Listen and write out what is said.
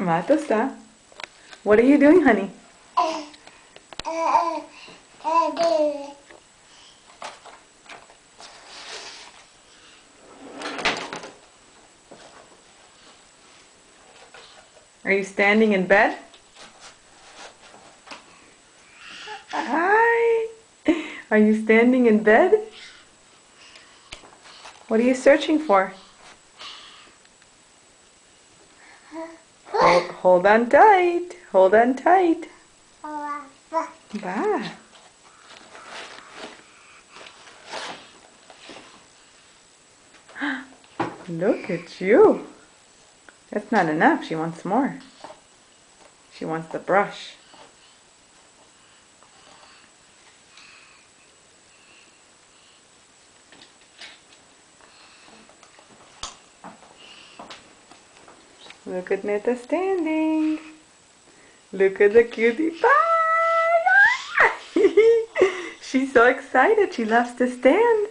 Mato está. What are you doing, honey? Are you standing in bed? Hi. Are you standing in bed? What are you searching for? Hold on tight. Hold on tight. Ba. Look at you. That's not enough. She wants more. She wants the brush. Look at Neta standing. Look at the cutie pie. She's so excited. She loves to stand.